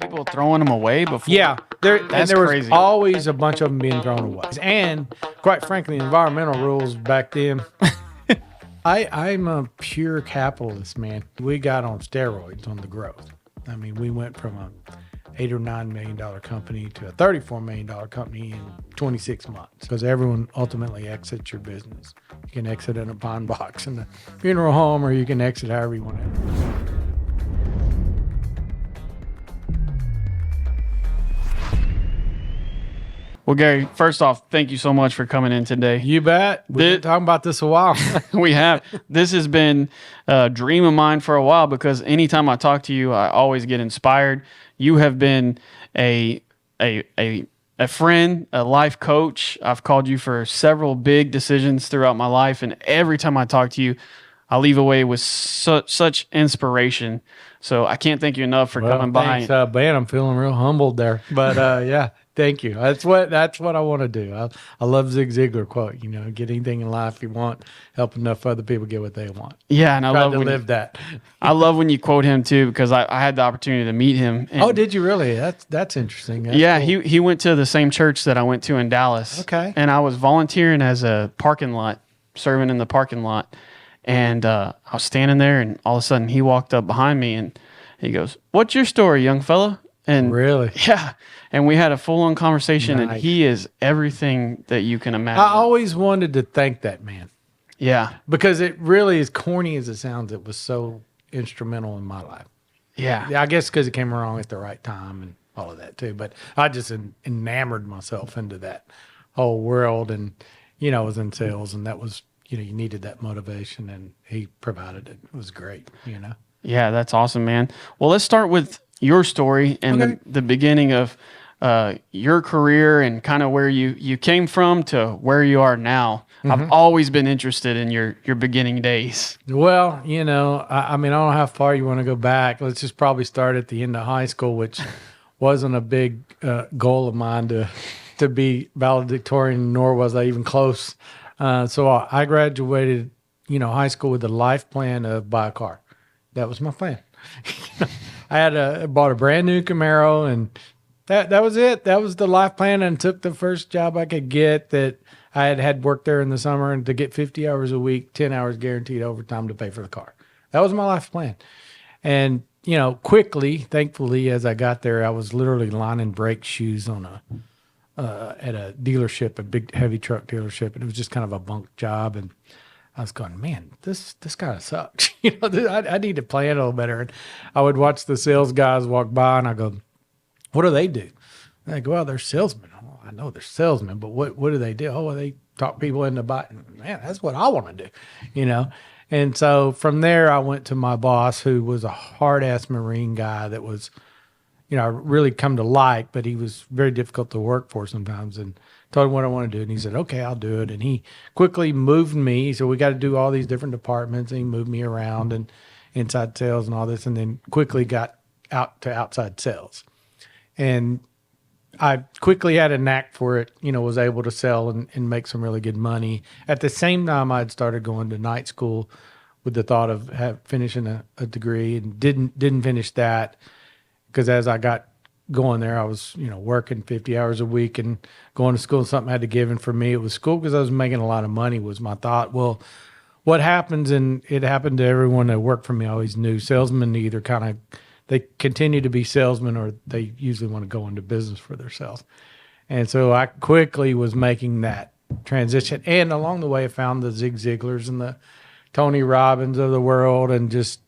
people throwing them away before? Yeah, there was crazy. always a bunch of them being thrown away. And quite frankly, environmental rules back then. I'm a pure capitalist, man. We got on steroids on the growth. I mean, we went from a $8 or $9 million company to a $34 million company in 26 months because everyone ultimately exits your business. You can exit in a pawn box in the funeral home, or you can exit however you want to. Well, Gary, first off, thank you so much for coming in today. You bet. We've been talking about this a while. We have. This has been a dream of mine for a while because anytime I talk to you, I always get inspired. You have been a friend, a life coach. I've called you for several big decisions throughout my life, and every time I talk to you, I leave away with such inspiration. So I can't thank you enough for coming by. Thanks, Ben. I'm feeling real humbled there, but yeah. Thank you. That's what I want to do. I love Zig Ziglar quote. Get anything in life you want, help enough other people get what they want. Yeah, and I love to live that. I love when you quote him too because I had the opportunity to meet him. Oh, did you really? That's interesting. That's cool. He went to the same church that I went to in Dallas. Okay. And I was volunteering as a parking lot, serving in the parking lot, and I was standing there, and all of a sudden he walked up behind me and he goes, "What's your story, young fella?" And really? Yeah. And we had a full-on conversation, Nice. and he is everything that you can imagine. I always wanted to thank that man. Yeah. Because it really, as corny as it sounds, it was so instrumental in my life. Yeah. I guess because it came along at the right time and all of that too. But I just enamored myself into that whole world, and I was in sales, and that was you needed that motivation, and he provided it. It was great. Yeah, that's awesome, man. Well, let's start with your story and the beginning of your career and kind of where you came from to where you are now. Mm-hmm. I've always been interested in your beginning days. Well, I mean, I don't know how far you want to go back. Let's just probably start at the end of high school, which wasn't a big goal of mine to be valedictorian, nor was I even close. So I graduated, high school with a life plan of buy a car. That was my plan. I bought a brand new Camaro, and that was it. That was the life plan, and took the first job I could get that I had worked there in the summer, and to get 50 hours a week, 10 hours guaranteed overtime to pay for the car. That was my life plan. And, quickly, thankfully, as I got there, I was literally lining brake shoes on at a dealership, a big heavy truck dealership, and it was just kind of a bunk job. And I was going, man, this kind of sucks. I need to plan a little better. And I would watch the sales guys walk by, and I go, what do they do? And they go, well, they're salesmen. Oh, I know they're salesmen, but what do they do? Oh, well, they talk people into buying. Man, that's what I want to do, And so from there, I went to my boss, who was a hard-ass Marine guy that was, I really come to like, but he was very difficult to work for sometimes. And told him what I want to do, and he said, okay, I'll do it. And he quickly moved me. So we got to do all these different departments, and he moved me around and inside sales and all this, and then quickly got out to outside sales. And I quickly had a knack for it, was able to sell and make some really good money. At the same time, I'd started going to night school with the thought of finishing a degree, and didn't finish that because as I got going there, I was, working 50 hours a week and going to school. Something I had to give. And for me, it was school because I was making a lot of money was my thought. Well, what happens, and it happened to everyone that worked for me, I always knew salesmen either they continue to be salesmen, or they usually want to go into business for themselves. And so I quickly was making that transition. And along the way, I found the Zig Ziglars and the Tony Robbins of the world, and just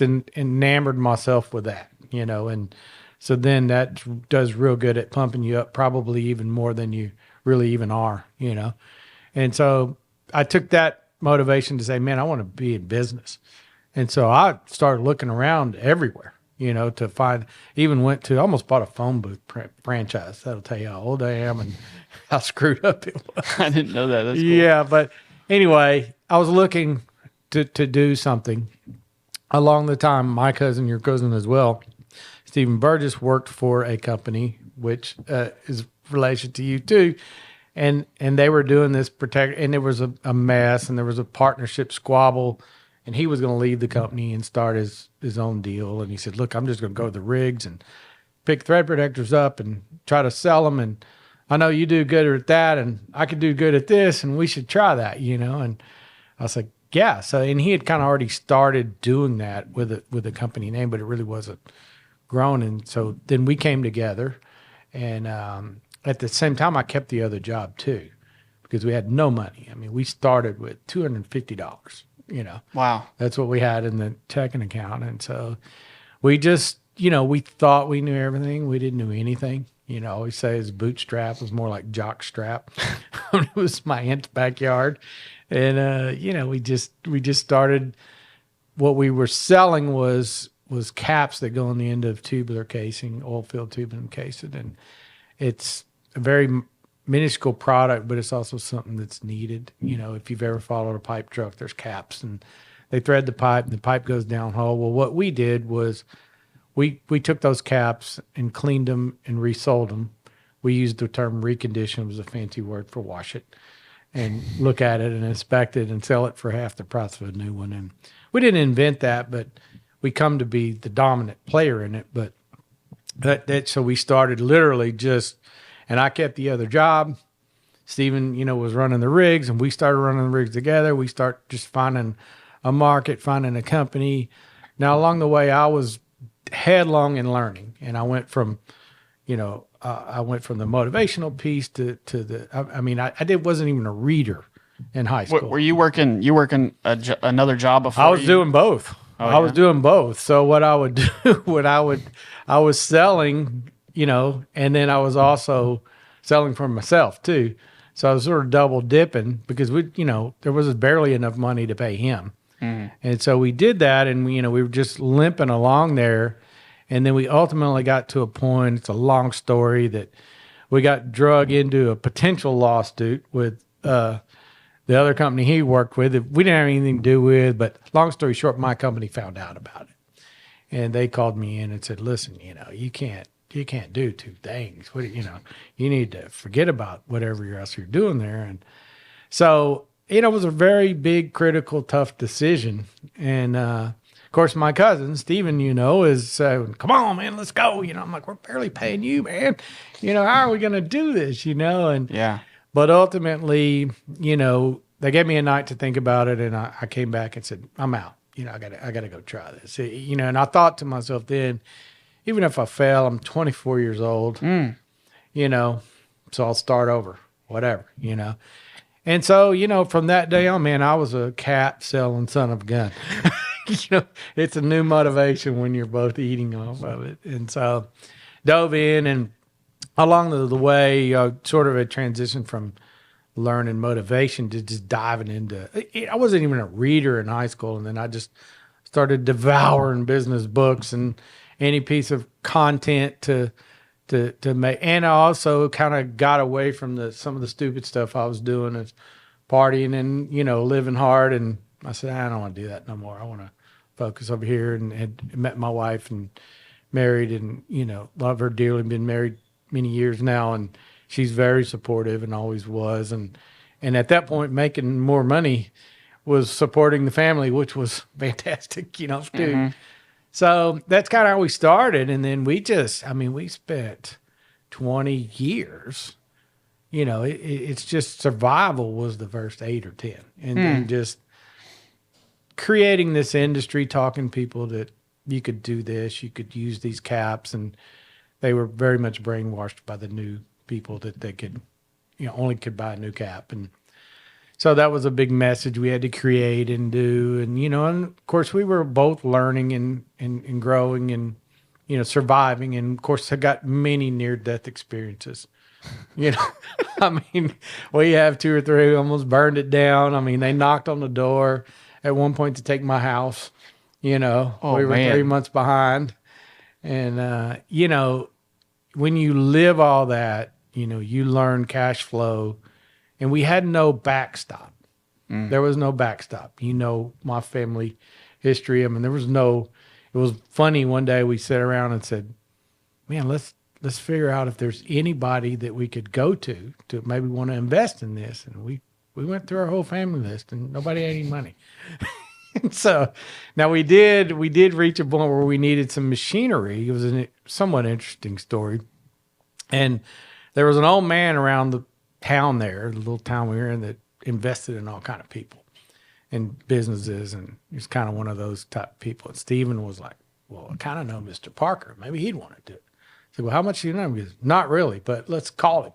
enamored myself with that, and so then that does real good at pumping you up, probably even more than you really even are, And so I took that motivation to say, man, I want to be in business. And so I started looking around everywhere, to find, even went to, almost bought a phone booth franchise. That'll tell you how old I am and how screwed up it was. I didn't know that. That's cool. Yeah, but anyway, I was looking to do something. Along the time, my cousin, your cousin as well, Stephen Burgess, worked for a company, which is relation to you too. And they were doing this and there was a mess, and there was a partnership squabble, and he was going to leave the company and start his own deal. And he said, look, I'm just going to go to the rigs and pick thread protectors up and try to sell them. And I know you do good at that, and I could do good at this, and we should try that, And I was like, yeah. So, and he had kind of already started doing that with a company name, but it really wasn't grown. And so then we came together, and at the same time, I kept the other job too, because we had no money. I mean, we started with $250. Wow. That's what we had in the checking account, and so we just, we thought we knew everything. We didn't know anything. I always say his bootstrap was more like jock strap. It was my aunt's backyard. And, we just started. What we were selling was caps that go on the end of tubular casing, oil-filled tubular casing. And it's a very minuscule product, but it's also something that's needed. If you've ever followed a pipe truck, there's caps, and they thread the pipe, and the pipe goes downhole. Well, what we did was we took those caps and cleaned them and resold them. We used the term recondition. It was a fancy word for wash it and look at it and inspect it and sell it for half the price of a new one. And we didn't invent that, but we come to be the dominant player in it. But so we started literally and I kept the other job. Stephen, was running the rigs, and we started running the rigs together. We start just finding a market, finding a company. Now, along the way, I was headlong in learning, and I went from, I went from the motivational piece to the. I wasn't even a reader in high school. Were you working? Another job before? I was doing both. I was doing both. So what I would do, I was selling, and then I was also selling for myself too. So I was sort of double dipping because there was barely enough money to pay him. Mm. And so we did that, and we were just limping along there. And then we ultimately got to a point, it's a long story, that we got drug into a potential lawsuit with the other company he worked with. We didn't have anything to do with, but long story short, my company found out about it. And they called me in and said, listen, you can't do two things. You need to forget about whatever else you're doing there. And so, it was a very big, critical, tough decision. And, of course, my cousin, Stephen, is saying, come on, man, let's go. I'm like, we're barely paying you, man. How are we going to do this, And yeah. But ultimately, they gave me a night to think about it. And I came back and said, I'm out. I got to go try this. And I thought to myself then, even if I fail, I'm 24 years old, so I'll start over, whatever, And so, from that day on, man, I was a cat selling son of a gun. It's a new motivation when you're both eating off of it. And so dove in, and along the way, sort of a transition from learning motivation to just diving into it. I wasn't even a reader in high school. And then I just started devouring business books and any piece of content to make. And I also kind of got away from some of the stupid stuff I was doing, as partying and, living hard. And I said, I don't want to do that no more. I want to focus over here, and had met my wife and married, and, love her dearly, been married many years now. And she's very supportive and always was. And at that point, making more money was supporting the family, which was fantastic, too. Mm-hmm. So that's kind of how we started. And then we spent 20 years, it's just survival was the first 8 or 10. And then just creating this industry, talking to people that you could do this, you could use these caps. And they were very much brainwashed by the new people that they could, only could buy a new cap. And so that was a big message we had to create and do. And, and of course we were both learning and growing and, surviving. And of course I got many near-death experiences. We have 2 or 3 who almost burned it down. They knocked on the door at one point to take my house. We were 3 months behind. And, when you live all that, you learn cash flow. And we had no backstop. There was no backstop. My family history. There was no, it was funny. One day we sat around and said, man, let's figure out if there's anybody that we could go to maybe want to invest in this. And we went through our whole family list, and nobody had any money. So now we did reach a point where we needed some machinery. It was a somewhat interesting story. And there was an old man around the town there, the little town we were in, that invested in all kind of people and businesses. And he's kind of one of those type of people. And Stephen was like, well, I kind of know Mr. Parker. Maybe he'd want to do it. I said, well, how much do you know him? He goes, not really, but let's call him.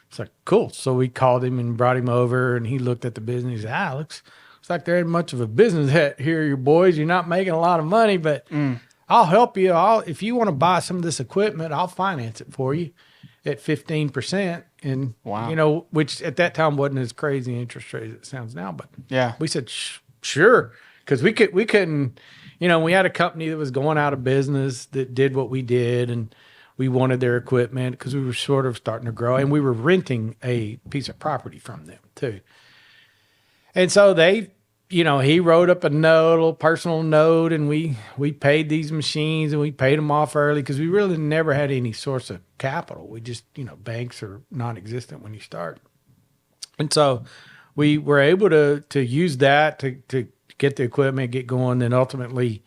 It's like, cool. So we called him and brought him over, and he looked at the business. He said, looks like there ain't much of a business here, you boys. You're not making a lot of money, but I'll help you. If you want to buy some of this equipment, I'll finance it for you at 15%. And, wow. Which at that time wasn't as crazy interest rate as it sounds now. But yeah, we said, sure. Because we couldn't, we had a company that was going out of business that did what we did, and we wanted their equipment because we were sort of starting to grow, and we were renting a piece of property from them too. And so they, he wrote up a note, a little personal note, and we paid these machines, and we paid them off early because we really never had any source of capital. We just, banks are non-existent when you start. And so we were able to use that to get the equipment, get going. Then ultimately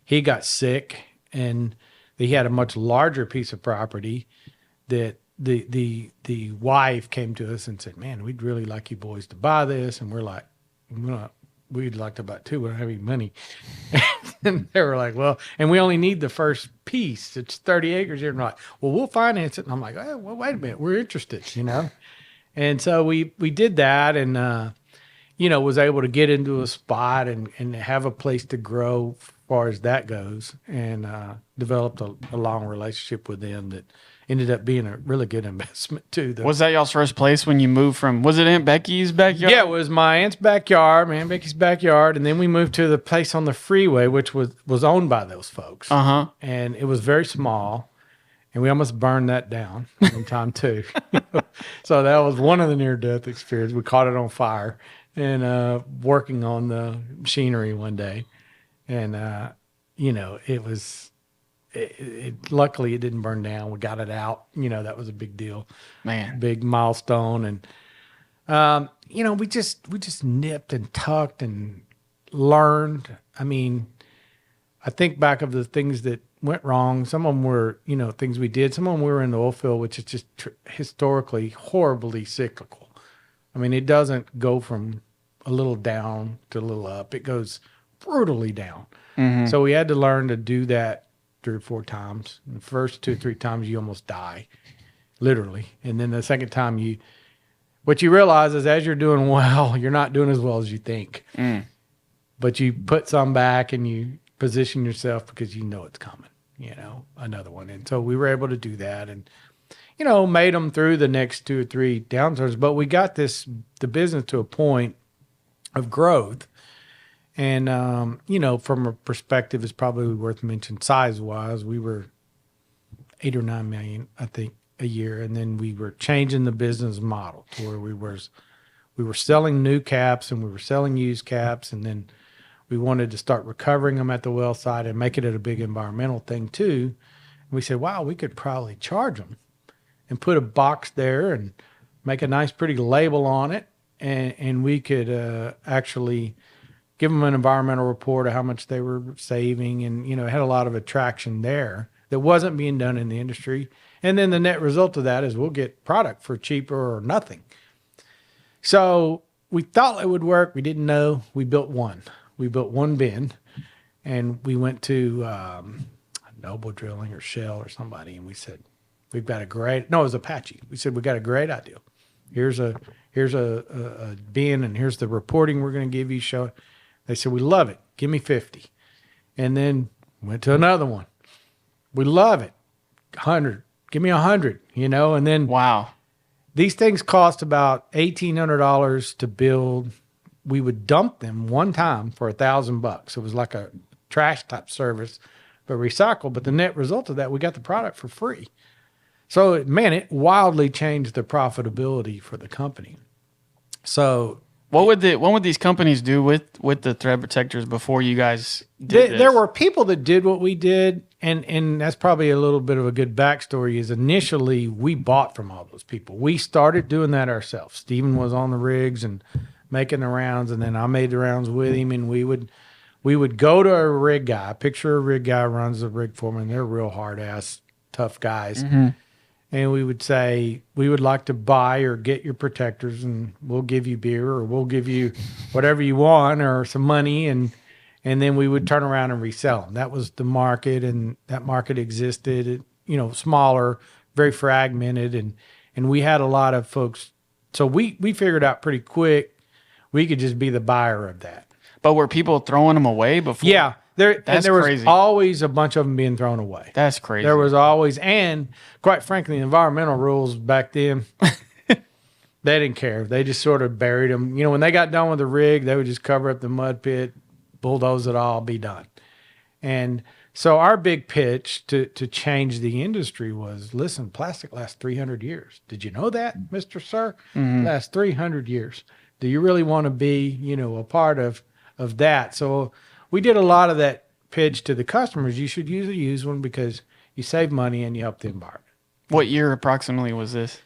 he got sick, and he had a much larger piece of property that the wife came to us and said, man, we'd really like you boys to buy this. And we're like, we'd like to buy it too. We don't have any money. And they were like, well, and we only need the first piece. It's 30 acres here. And we're like, well, we'll finance it. And I'm like, oh, well, wait a minute. We're interested, And so we did that, and, was able to get into a spot and have a place to grow as far as that goes, and developed a long relationship with them that ended up being a really good investment too. Was that y'all's first place when you moved from, was it Aunt Becky's backyard? Yeah, it was my aunt's backyard, Aunt Becky's backyard. And then we moved to the place on the freeway, which was owned by those folks. Uh-huh. And it was very small. And we almost burned that down one time too. So that was one of the near-death experiences. We caught it on fire and working on the machinery one day. And, it was... luckily it didn't burn down. We got it out. That was a big deal, man, big milestone. And, we just nipped and tucked and learned. I mean, I think back of the things that went wrong. Some of them were, things we did. Some of them we were in the oil field, which is just historically horribly cyclical. I mean, it doesn't go from a little down to a little up. It goes brutally down. Mm-hmm. So we had to learn to do that 3 or 4 times. The first 2 or 3 times you almost die, literally. And then the second time what you realize is as you're doing well, you're not doing as well as you think. But you put some back and you position yourself because it's coming, another one. And so we were able to do that and, made them through the next 2 or 3 downturns. But we got the business to a point of growth. And, from a perspective, it's probably worth mentioning size-wise, we were 8 or 9 million, I think, a year. And then we were changing the business model to where we were selling new caps and we were selling used caps. And then we wanted to start recovering them at the well site and make it a big environmental thing too. And we said, wow, we could probably charge them and put a box there and make a nice, pretty label on it. And we could actually give them an environmental report of how much they were saving. And, it had a lot of attraction there that wasn't being done in the industry. And then the net result of that is we'll get product for cheaper or nothing. So we thought it would work. We didn't know. We built one. We built one bin, and we went to Noble Drilling or Shell or somebody, and we said, it was Apache. We said, we got a great idea. Here's a bin, and here's the reporting we're going to give you. Show it. They said, we love it. Give me 50. And then went to another one. We love it. 100. Give me 100, and then wow. These things cost about $1,800 to build. We would dump them one time for $1,000. It was like a trash type service, but recycle. But the net result of that, we got the product for free. So, it wildly changed the profitability for the company. So, what would these companies do with the thread protectors before you guys did this? There were people that did what we did, and that's probably a little bit of a good backstory. Is initially we bought from all those people. We started doing that ourselves. Stephen was on the rigs and making the rounds, and then I made the rounds with him, and we would we would go to a rig guy, picture a rig guy runs a rig foreman. They're real hard ass, tough guys. Mm-hmm. And we would say, we would like to buy or get your protectors, and we'll give you beer, or we'll give you whatever you want, or some money. And then we would turn around and resell them. That was the market, and that market existed, smaller, very fragmented. And we had a lot of folks. So we figured out pretty quick, we could just be the buyer of that. But were people throwing them away before? Yeah. There was crazy. always a bunch of them being thrown away. That's crazy. There was always, and quite frankly, the environmental rules back then, they didn't care. They just sort of buried them. When they got done with the rig, they would just cover up the mud pit, bulldoze it all, be done. And so our big pitch to change the industry was, listen, plastic lasts 300 years. Did you know that, Mr. Sir? Mm-hmm. Lasts 300 years. Do you really want to be, a part of that? So we did a lot of that pitch to the customers. You should use a used one because you save money and you help the environment. What year approximately was this?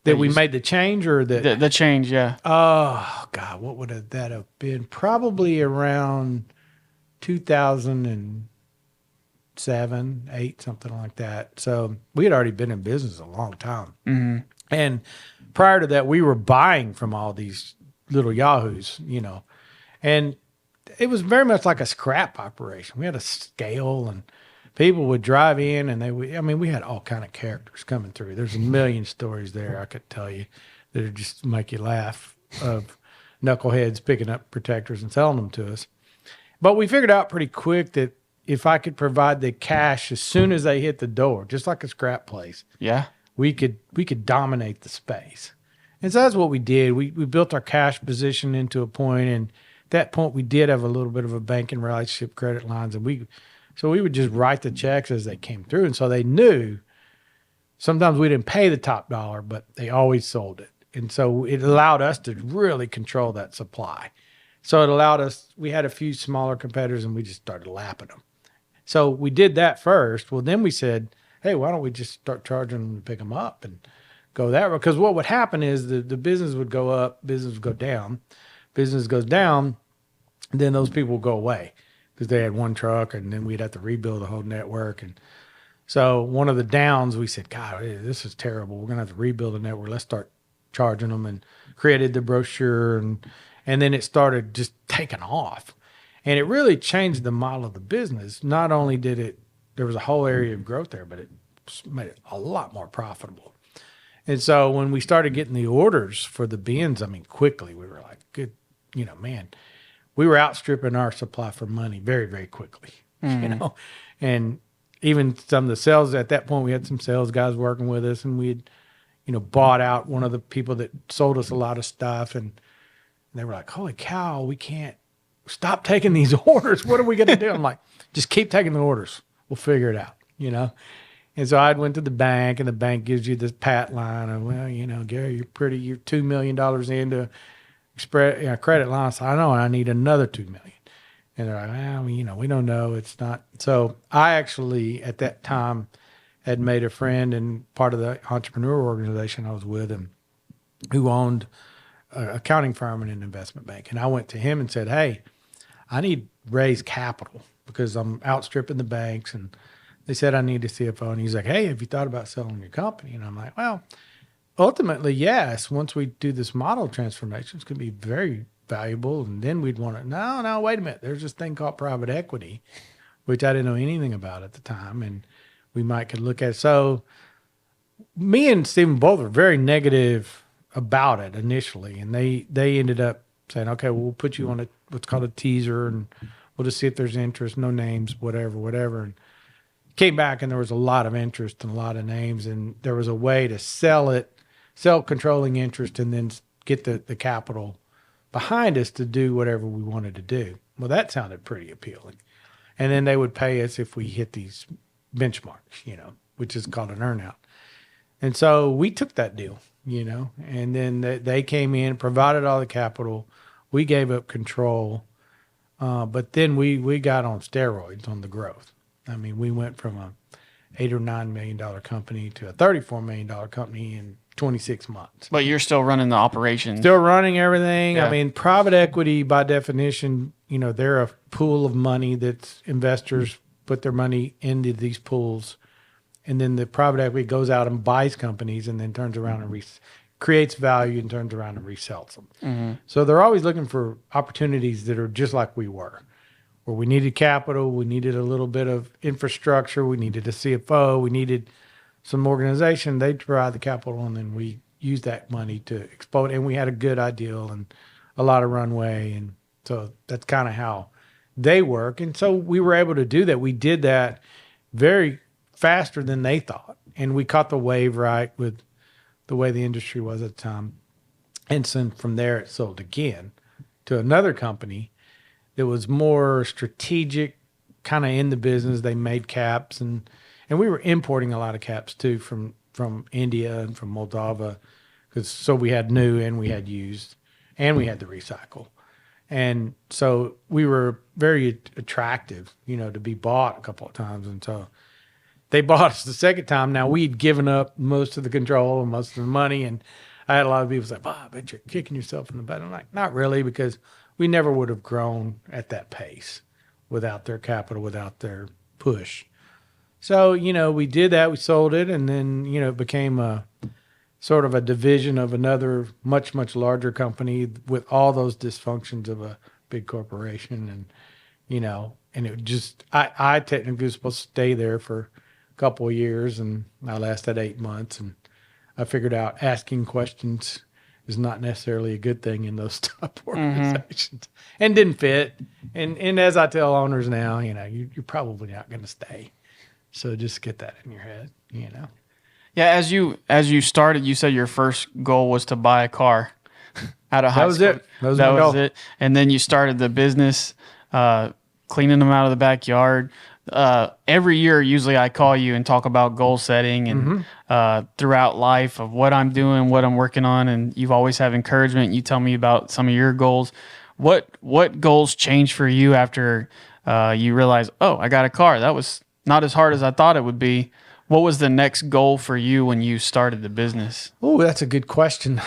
That we made the change, or that? The change, yeah. Oh, God, what would that have been? Probably around 2007, 2008, something like that. So we had already been in business a long time. Mm-hmm. And prior to that, we were buying from all these little yahoos, and it was very much like a scrap operation. We had a scale, and people would drive in, and we had all kind of characters coming through. There's a million stories there I could tell you that would just make you laugh, of knuckleheads picking up protectors and selling them to us. But we figured out pretty quick that if I could provide the cash as soon as they hit the door, just like a scrap place, Yeah. we could dominate the space. And so that's what we did. We built our cash position into a point, and at that point we did have a little bit of a banking relationship, credit lines, and we would just write the checks as they came through. And so they knew sometimes we didn't pay the top dollar, but they always sold it. And so it allowed us to really control that supply. So it allowed us, we had a few smaller competitors, and we just started lapping them. So we did that first. Well, then we said, hey, why don't we just start charging them to pick them up and go that way? Because what would happen is the business would go up, business would go down. Business goes down, and then those people will go away because they had one truck, and then we'd have to rebuild the whole network. And so one of the downs, we said, God, this is terrible. We're going to have to rebuild the network. Let's start charging them, and created the brochure, and then it started just taking off. And it really changed the model of the business. Not only did there was a whole area of growth there, but it made it a lot more profitable. And so when we started getting the orders for the bins, quickly, we were like, good, man, we were outstripping our supply for money very, very quickly, and even some of the sales at that point, we had some sales guys working with us, and we had, bought out one of the people that sold us a lot of stuff. And they were like, holy cow, we can't stop taking these orders. What are we going to do? I'm like, just keep taking the orders. We'll figure it out, And so I went to the bank, and the bank gives you this pat line of, well, Gary, you're $2 million into credit line. So I know I need another $2 million. And they're like, well, we don't know. It's not. So I actually, at that time, had made a friend and part of the entrepreneurial organization I was with, and who owned an accounting firm and an investment bank. And I went to him and said, hey, I need to raise capital because I'm outstripping the banks. And they said I need a CFO. And he's like, hey, have you thought about selling your company? And I'm like, well, ultimately, yes. Once we do this model transformation, it's going to be very valuable. And then we'd want to, no, wait a minute. There's this thing called private equity, which I didn't know anything about at the time. And we could look at it. So me and Stephen both were very negative about it initially. And they ended up saying, okay, well, we'll put you on what's called a teaser, and we'll just see if there's interest, no names, whatever. And came back, and there was a lot of interest and a lot of names, and there was a way to sell controlling interest, and then get the capital behind us to do whatever we wanted to do. Well, that sounded pretty appealing. And then they would pay us if we hit these benchmarks, which is called an earnout. And so we took that deal, and then they came in, provided all the capital. We gave up control, but then we got on steroids on the growth. We went from a $8 or $9 million company to a $34 million company in 26 months. But you're still running the operation. Still running everything. Yeah. I mean, private equity by definition, they're a pool of money that investors put their money into these pools. And then the private equity goes out and buys companies and then turns around and creates value and turns around and resells them. Mm-hmm. So they're always looking for opportunities that are just like we were, where we needed capital, we needed a little bit of infrastructure, we needed a CFO, we needed some organization. They provide the capital, and then we use that money to explode. And we had a good ideal and a lot of runway. And so that's kind of how they work. And so we were able to do that. We did that very faster than they thought. And we caught the wave right with the way the industry was at the time. And so from there, it sold again to another company that was more strategic, kind of in the business. They made caps, and we were importing a lot of caps too from India and from Moldova, so we had new and we had used, and we had the recycle. And so we were very attractive, to be bought a couple of times. And so they bought us the second time. Now, we'd given up most of the control and most of the money. And I had a lot of people say, "Bob, I bet you're kicking yourself in the butt." I'm like, not really, because we never would have grown at that pace without their capital, without their push. So, we did that. We sold it. And then, it became a sort of a division of another much, much larger company with all those dysfunctions of a big corporation. And, and it just, I technically was supposed to stay there for a couple of years, and I lasted 8 months. And I figured out asking questions is not necessarily a good thing in those top organizations, and didn't fit. And as I tell owners now, you're probably not going to stay. So just get that in your head, Yeah, as you started, you said your first goal was to buy a car out of high school. That was my goal. It. And then you started the business, cleaning them out of the backyard. Every year, usually I call you and talk about goal setting and throughout life of what I'm doing, what I'm working on, and you've always have encouragement. You tell me about some of your goals. What goals changed for you after you realized, oh, I got a car? That was not as hard as I thought it would be. What was the next goal for you when you started the business? Oh, that's a good question.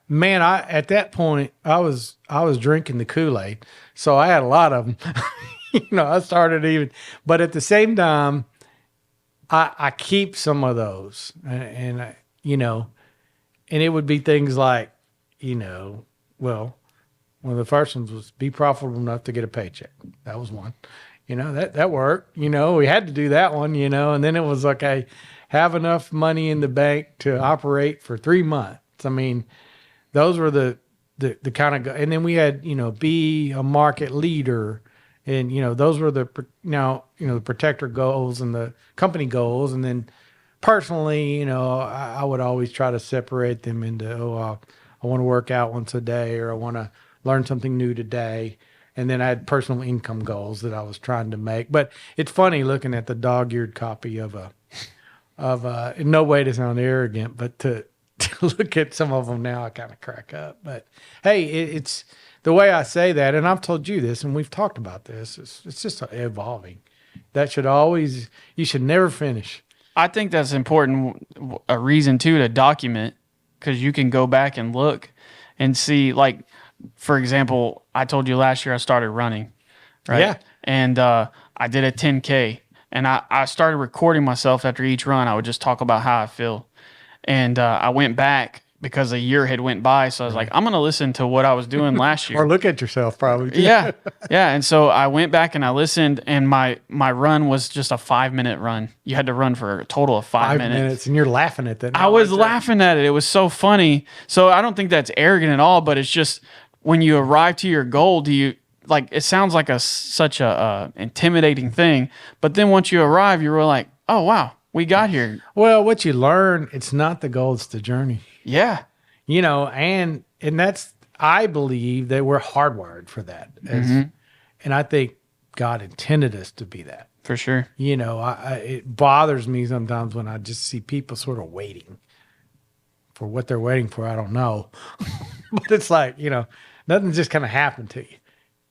Man, at that point I was drinking the Kool-Aid, so I had a lot of them. I started even, but at the same time, I keep some of those, and it would be things like, well, one of the first ones was be profitable enough to get a paycheck. That was one. That worked. We had to do that one, and then it was okay, have enough money in the bank to operate for 3 months. I mean, those were the kind of, and then we had, be a market leader, and, those were the protector goals and the company goals. And then personally, I would always try to separate them into, I want to work out once a day, or I want to learn something new today. And then I had personal income goals that I was trying to make. But it's funny looking at the dog-eared copy of no way to sound arrogant, but to look at some of them now, I kind of crack up. But hey, it's the way I say that, and I've told you this, and we've talked about this. It's just evolving. That you should never finish. I think that's important. A reason too to document, because you can go back and look and see, like, for example, I told you last year I started running, right? Yeah. And I did a 10K, and I started recording myself after each run. I would just talk about how I feel. And I went back because a year had went by. So I was like, I'm going to listen to what I was doing last year. Or look at yourself probably. Yeah. Yeah. And so I went back and I listened, and my run was just a 5-minute run. You had to run for a total of 5 minutes. And you're laughing at that. I was laughing at it. It was so funny. So I don't think that's arrogant at all, but it's just when you arrive to your goal, it sounds like such a intimidating thing. But then once you arrive, you're like, oh, wow, we got here. Well, what you learn, it's not the goal, it's the journey. Yeah. And that's, I believe that we're hardwired for that. And I think God intended us to be that. For sure. It bothers me sometimes when I just see people sort of waiting for what they're waiting for. I don't know. But it's like, nothing's just going to happen to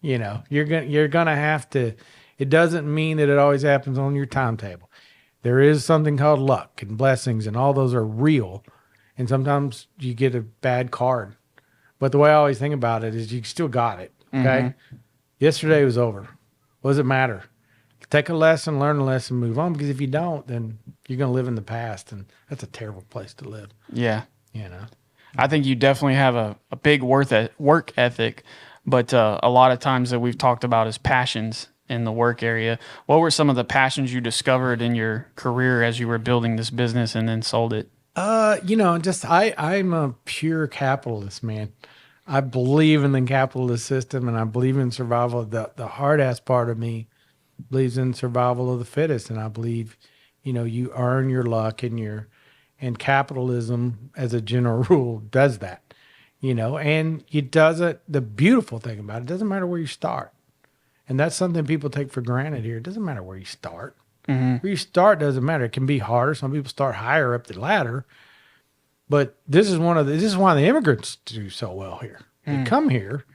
you. You're going to have to, it doesn't mean that it always happens on your timetable. There is something called luck and blessings, and all those are real. And sometimes you get a bad card. But the way I always think about it is you still got it. Okay. Yesterday was over. What does it matter? Take a lesson, learn a lesson, move on. Because if you don't, then you're going to live in the past. And that's a terrible place to live. Yeah. You know? I think you definitely have a big work ethic, but a lot of times that we've talked about is passions in the work area. What were some of the passions you discovered in your career as you were building this business and then sold it? I'm a pure capitalist, man. I believe in the capitalist system and I believe in survival. The hard ass part of me believes in survival of the fittest. And I believe, you earn your luck and capitalism as a general rule does that, and it doesn't, the beautiful thing about it doesn't matter where you start. And that's something people take for granted here. It doesn't matter where you start. Where you start doesn't matter. It can be harder. Some people start higher up the ladder. But this is why the immigrants do so well here. They come here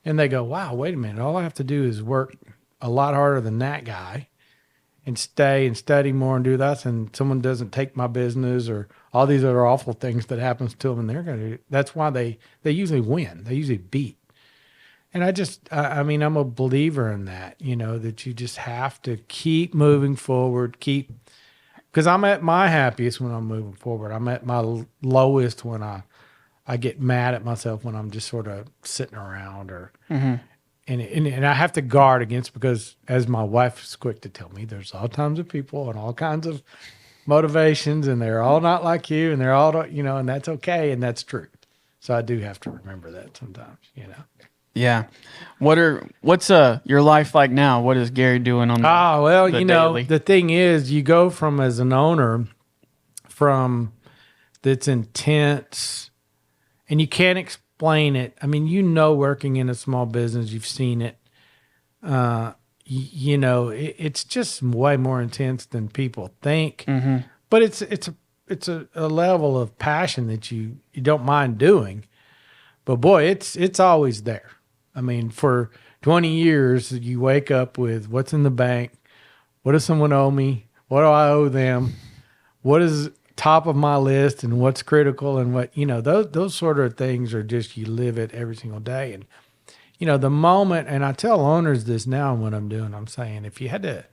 and they go, wow, wait a minute. All I have to do is work a lot harder than that guy and stay and study more and do that. And someone doesn't take my business or all these other awful things that happens to them. And they're going to, that's why they usually win. They usually beat. And I'm a believer in that, that you just have to keep moving forward, because I'm at my happiest when I'm moving forward. I'm at my lowest when I get mad at myself when I'm just sort of sitting around and I have to guard against, because as my wife is quick to tell me, there's all kinds of people and all kinds of motivations and they're all not like you and they're all, and that's okay. And that's true. So I do have to remember that sometimes, Yeah. What's your life like now? What is Gary doing on the daily? The thing is, you go from, as an owner, from that's intense and you can't explain it. I mean, working in a small business, you've seen it. It's just way more intense than people think. But it's a level of passion that you don't mind doing. But boy, it's always there. I mean, for 20 years, you wake up with what's in the bank. What does someone owe me? What do I owe them? What is top of my list and what's critical and what, those sort of things are just, you live it every single day. And, the moment, and I tell owners this now and what I'm doing, I'm saying, if you had to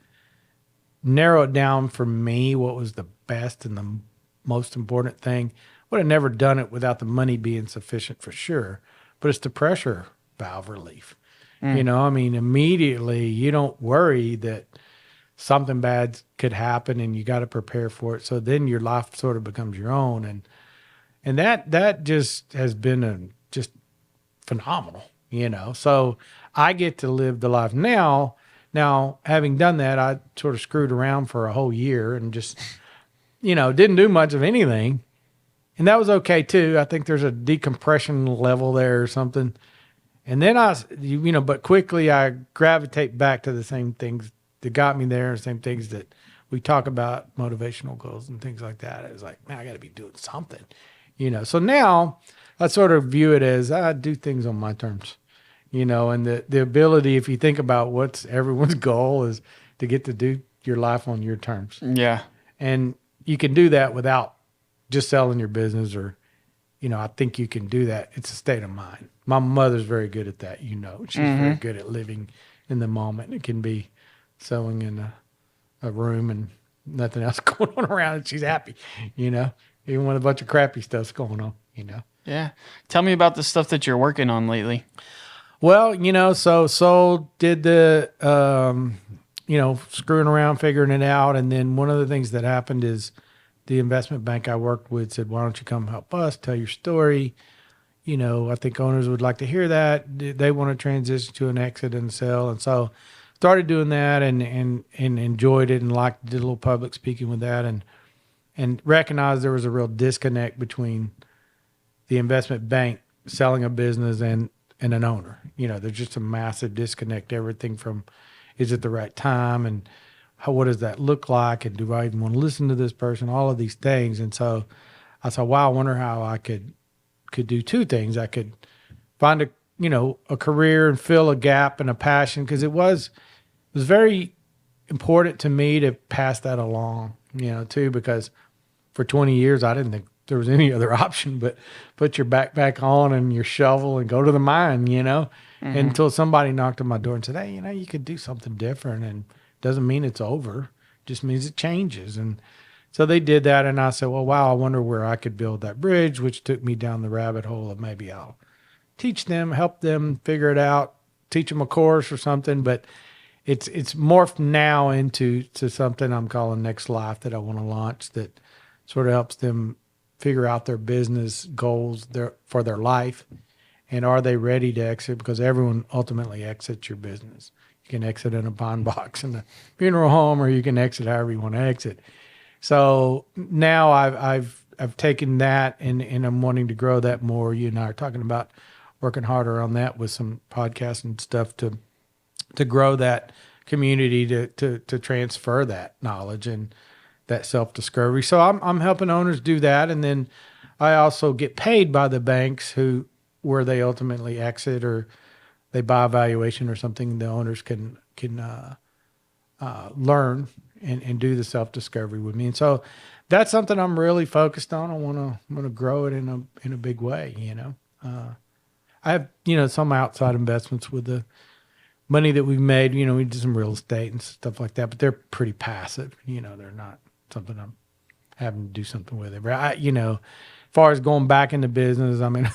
narrow it down for me, what was the best and the most important thing, would have never done it without the money being sufficient for sure, but it's the pressure valve relief. Immediately you don't worry that something bad could happen and you got to prepare for it. So then your life sort of becomes your own. And that just has been just phenomenal, so I get to live the life now. Now, having done that, I sort of screwed around for a whole year and just, didn't do much of anything. And that was okay too. I think there's a decompression level there or something. And then but quickly I gravitate back to the same things that got me there, the same things that we talk about, motivational goals and things like that. It was like, man, I got to be doing something, So now I sort of view it as I do things on my terms, and the ability, if you think about what's everyone's goal, is to get to do your life on your terms. Yeah. And you can do that without just selling your business or, I think you can do that. It's a state of mind. My mother's very good at that. She's very good at living in the moment. It can be sewing in a room and nothing else going on around and she's happy, even when a bunch of crappy stuff's going on, Yeah. Tell me about the stuff that you're working on lately. Well, so did the, screwing around, figuring it out. And then one of the things that happened is the investment bank I worked with said, why don't you come help us tell your story? I think owners would like to hear that. They want to transition to an exit and sell. And so started doing that and enjoyed it and did a little public speaking with that and recognized there was a real disconnect between the investment bank selling a business and an owner. There's just a massive disconnect, everything from, is it the right time? And what does that look like? And do I even want to listen to this person? All of these things. And so I thought, wow, I wonder how I could do two things. I could find a career and fill a gap and a passion. Cause it was very important to me to pass that along, too, because for 20 years, I didn't think there was any other option, but put your backpack on and your shovel and go to the mine, until somebody knocked on my door and said, hey, you could do something different, and doesn't mean it's over. Just means it changes. And so they did that. And I said, well, wow, I wonder where I could build that bridge, which took me down the rabbit hole of maybe I'll teach them, help them figure it out, teach them a course or something. But it's morphed now into something I'm calling Next Life that I want to launch, that sort of helps them figure out their business goals for their life. And are they ready to exit? Because everyone ultimately exits your business. You can exit in a pine box in a funeral home, or you can exit however you want to exit. So now I've taken that and I'm wanting to grow that more. You and I are talking about working harder on that with some podcasts and stuff to grow that community, to transfer that knowledge and that self-discovery. So I'm helping owners do that. And then I also get paid by the banks where they ultimately exit, or they buy a valuation or something. The owners can learn and do the self-discovery with me. And so that's something I'm really focused on. I want to grow it in a big way. I have, some outside investments with the money that we've made. We did some real estate and stuff like that, but they're pretty passive. They're not something I'm having to do something with it. But as far as going back into business, I mean,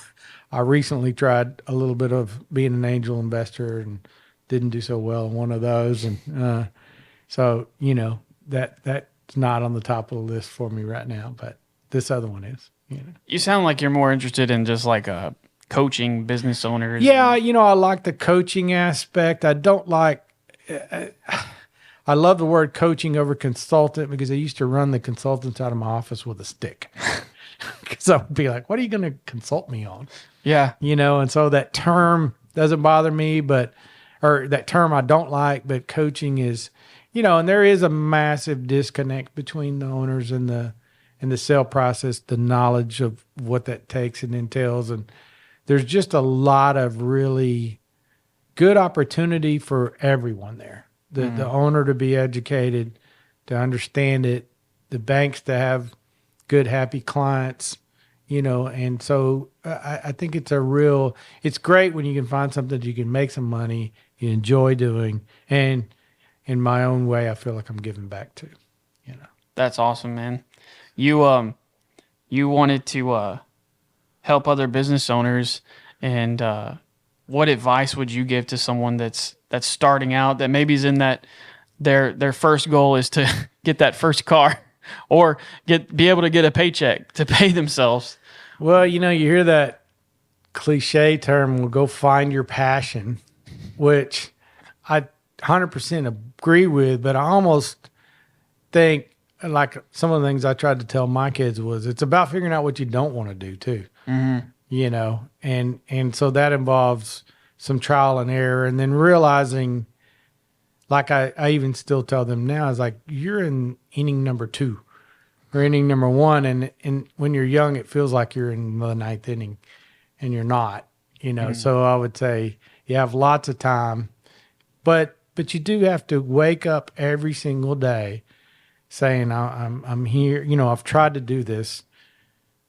I recently tried a little bit of being an angel investor and didn't do so well in one of those. And so, that's not on the top of the list for me right now, but this other one is. You sound like you're more interested in just like coaching business owners. Yeah, I like the coaching aspect. I don't like, I love the word coaching over consultant, because I used to run the consultants out of my office with a stick. Because I would be like, what are you going to consult me on? Yeah. And so that term doesn't bother me, or that term I don't like, but coaching is, and there is a massive disconnect between the owners and the sale process, the knowledge of what that takes and entails. And there's just a lot of really good opportunity for everyone there. The owner to be educated, to understand it, the banks to have good, happy clients, and so I think it's great when you can find something that you can make some money, you enjoy doing, and in my own way, I feel like I'm giving back to, That's awesome, man. You wanted to help other business owners, and what advice would you give to someone that's starting out, that maybe is in that their first goal is to get that first car or be able to get a paycheck to pay themselves? Well, you hear that cliche term, well, go find your passion, which I 100% agree with, but I almost think, like some of the things I tried to tell my kids was, it's about figuring out what you don't want to do too. Mm-hmm. And so that involves some trial and error, and then realizing, like I even still tell them now, is like, you're in inning number 2 or inning number 1. And when you're young, it feels like you're in the 9th inning, and you're not, Mm-hmm. So I would say you have lots of time, but you do have to wake up every single day saying, I'm here. I've tried to do this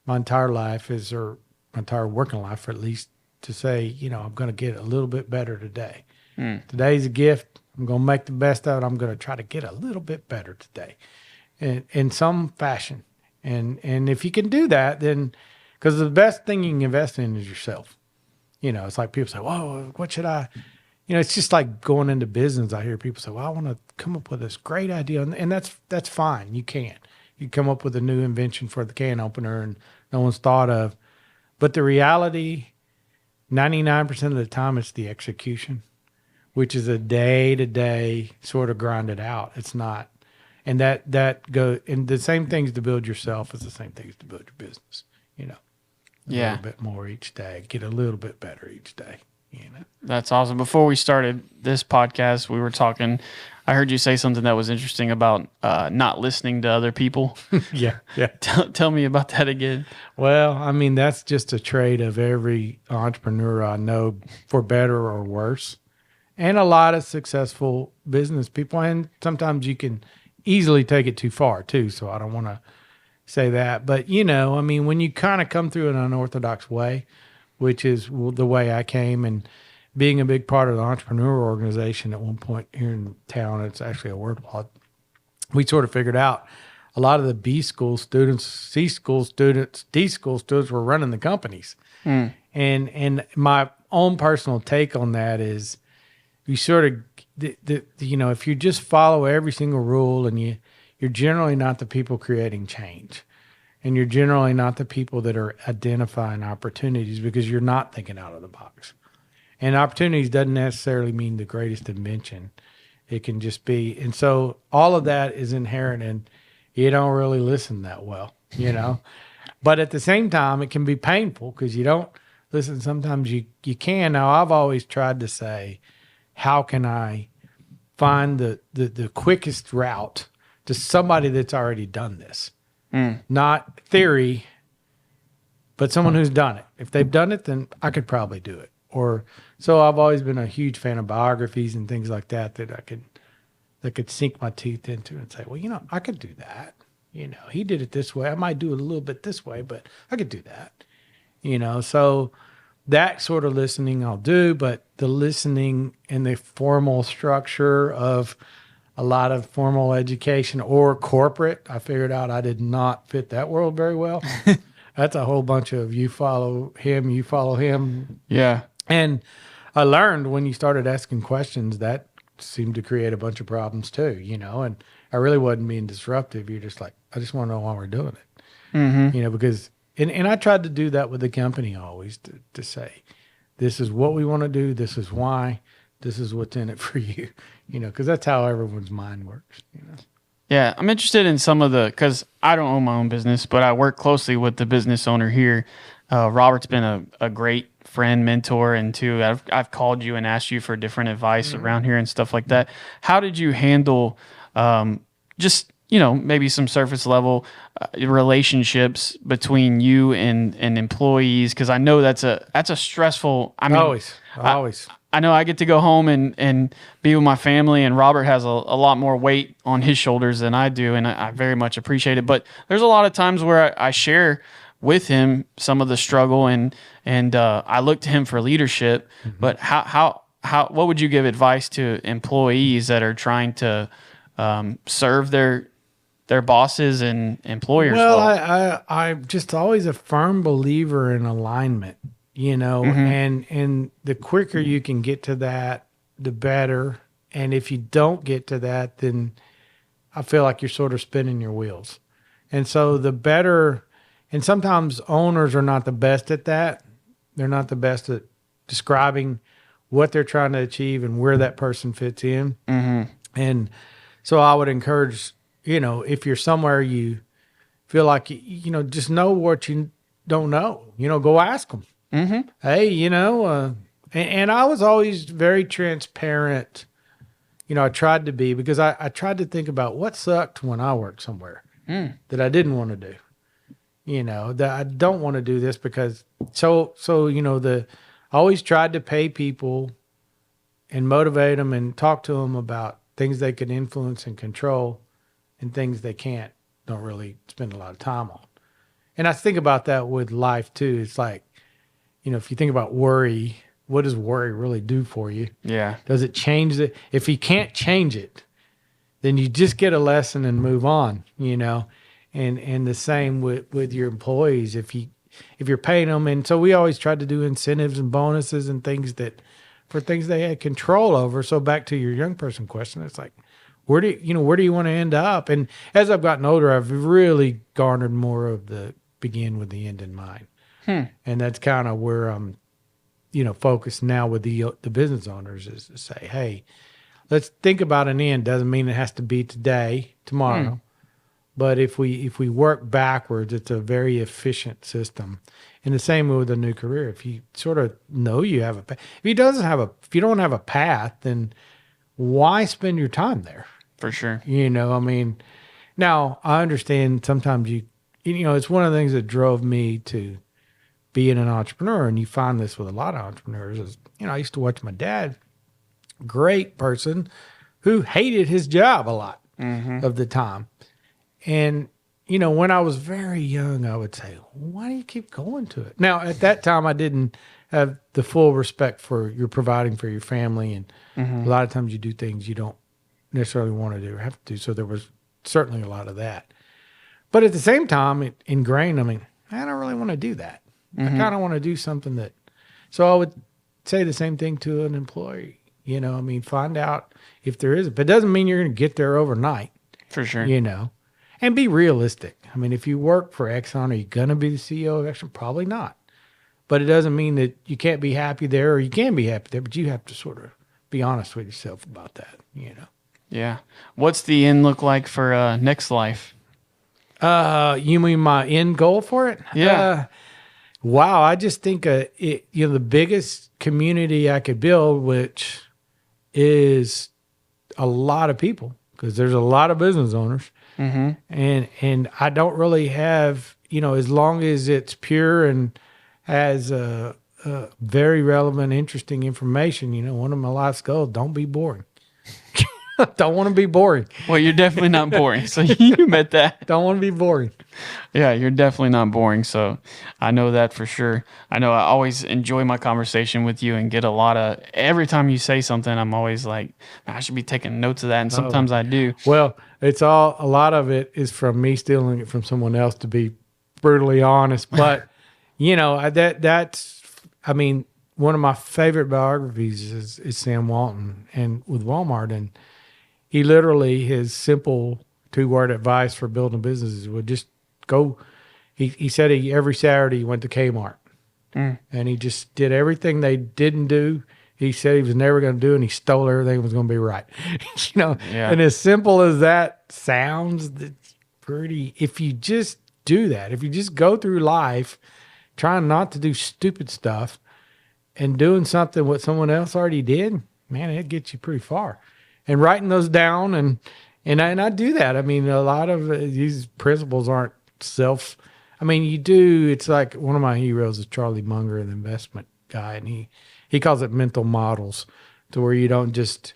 my entire life, or my entire working life, at least, to say, I'm going to get a little bit better today. Today's a gift. I'm going to make the best of it. I'm going to try to get a little bit better today, in some fashion. And if you can do that, then, because the best thing you can invest in is yourself. It's like people say, whoa, what should I, it's just like going into business. I hear people say, well, I want to come up with this great idea. And that's fine. You can come up with a new invention for the can opener and no one's thought of. But the reality, 99% of the time, it's the execution, which is a day-to-day sort of grind it out. It's not. And that go, and the same things to build yourself is the same things to build your business, a little bit more each day, get a little bit better each day, That's awesome. Before we started this podcast, we were talking, I heard you say something that was interesting about not listening to other people. Yeah. Tell me about that again. Well, I mean, that's just a trait of every entrepreneur I know, for better or worse, and a lot of successful business people. And sometimes you can easily take it too far too. So I don't want to say that. But, you know, I mean, when you kind of come through an unorthodox way, which is the way I came, and being a big part of the entrepreneurial organization at one point here in town, it's actually a word plot. We sort of figured out a lot of the B school students, C school students, D school students were running the companies. And my own personal take on that is you sort of, you know, if you just follow every single rule and you're generally not the people creating change. And you're generally not the people that are identifying opportunities because you're not thinking out of the box. And opportunities doesn't necessarily mean the greatest invention. It can just be. And so all of that is inherent in you don't really listen that well, you know. But at the same time, it can be painful because you don't listen. Sometimes you can. Now, I've always tried to say, how can I find the quickest route to somebody that's already done this? Not theory, but someone who's done it. If they've done it, then I could probably do it. Or so I've always been a huge fan of biographies and things like that I could sink my teeth into and say, well, you know, I could do that. You know, he did it this way. I might do it a little bit this way, but I could do that. You know, so that sort of listening I'll do, but the listening and the formal structure of a lot of formal education or corporate, I figured out I did not fit that world very well. That's a whole bunch of you follow him. Yeah. And I learned when you started asking questions, that seemed to create a bunch of problems too, you know, and I really wasn't being disruptive. You're just like, I just want to know why we're doing it, you know, because, and I tried to do that with the company always to say, this is what we want to do. This is why. This is what's in it for you, you know, because that's how everyone's mind works, you know. Yeah, I'm interested in some of because I don't own my own business, but I work closely with the business owner here. Robert's been a great friend, mentor, and too, I've called you and asked you for different advice around here and stuff like that. How did you handle just, you know, maybe some surface level relationships between you and employees? Because I know that's a stressful. I mean, always. I know I get to go home and be with my family, and Robert has a lot more weight on his shoulders than I do, and I very much appreciate it. But there's a lot of times where I share with him some of the struggle, and I look to him for leadership. But how what would you give advice to employees that are trying to serve their bosses and employers? Well, I'm just always a firm believer in alignment. You know, and the quicker you can get to that, the better. And if you don't get to that, then I feel like you're sort of spinning your wheels. And so the better, and sometimes owners are not the best at that. They're not the best at describing what they're trying to achieve and where that person fits in. And so I would encourage, you know, if you're somewhere you feel like, you know, just know what you don't know, you know, go ask them. Hey, you know, and I was always very transparent. You know, I tried to be, because I tried to think about what sucked when I worked somewhere that I didn't want to do. You know, that I don't want to do this because so you know, I always tried to pay people and motivate them and talk to them about things they could influence and control and things they don't really spend a lot of time on. And I think about that with life too. It's like, you know, if you think about worry, what does worry really do for you? Yeah. Does it change it? If you can't change it, then you just get a lesson and move on, you know? And the same with your employees. If you're paying them, and so we always tried to do incentives and bonuses and things for things they had control over. So back to your young person question, it's like, where do you want to end up? And as I've gotten older, I've really garnered more of the begin with the end in mind. And that's kind of where I'm, you know, focused now with the business owners, is to say, hey, let's think about an end. Doesn't mean it has to be tomorrow. But if we work backwards, it's a very efficient system. And the same with a new career. If you sort of know you have a path, if you don't have a path, then why spend your time there? For sure. You know, I mean, now I understand sometimes you know, it's one of the things that drove me to being an entrepreneur, and you find this with a lot of entrepreneurs, is, you know, I used to watch my dad, great person, who hated his job a lot of the time. And when I was very young, I would say, why do you keep going to it? Now, at that time, I didn't have the full respect for you're providing for your family. And a lot of times you do things you don't necessarily want to do or have to do. So there was certainly a lot of that. But at the same time, it ingrained, I don't really want to do that. I kind of want to do something that, so I would say the same thing to an employee, find out if there is, but it doesn't mean you're going to get there overnight. For sure. And be realistic. If you work for Exxon, are you going to be the CEO of Exxon? Probably not. But it doesn't mean that you can't be happy there, or you can be happy there, but you have to sort of be honest with yourself about that, Yeah. What's the end look like for next life? You mean my end goal for it? Yeah. Wow. I just think the biggest community I could build, which is a lot of people, because there's a lot of business owners, and I don't really have, as long as it's pure and has very relevant, interesting information. One of my life's goals: don't be boring. Don't want to be boring. Well, you're definitely not boring. So you met that. Don't want to be boring. Yeah, you're definitely not boring. So I know that for sure. I know I always enjoy my conversation with you and get a lot of, every time you say something, I'm always like, I should be taking notes of that. And sometimes I do. Well, a lot of it is from me stealing it from someone else, to be brutally honest. But, that's one of my favorite biographies is Sam Walton, and with Walmart. And he literally, his simple 2-word advice for building businesses would just go. He said every Saturday he went to Kmart, and he just did everything they didn't do. He said he was never going to do, and he stole everything that was going to be right. Yeah. And as simple as that sounds, that's pretty. If you just do that, if you just go through life trying not to do stupid stuff and doing something what someone else already did, man, it gets you pretty far. And writing those down, and I do that. A lot of these principles aren't you do. It's like one of my heroes is Charlie Munger, the investment guy, and he calls it mental models, to where you don't just.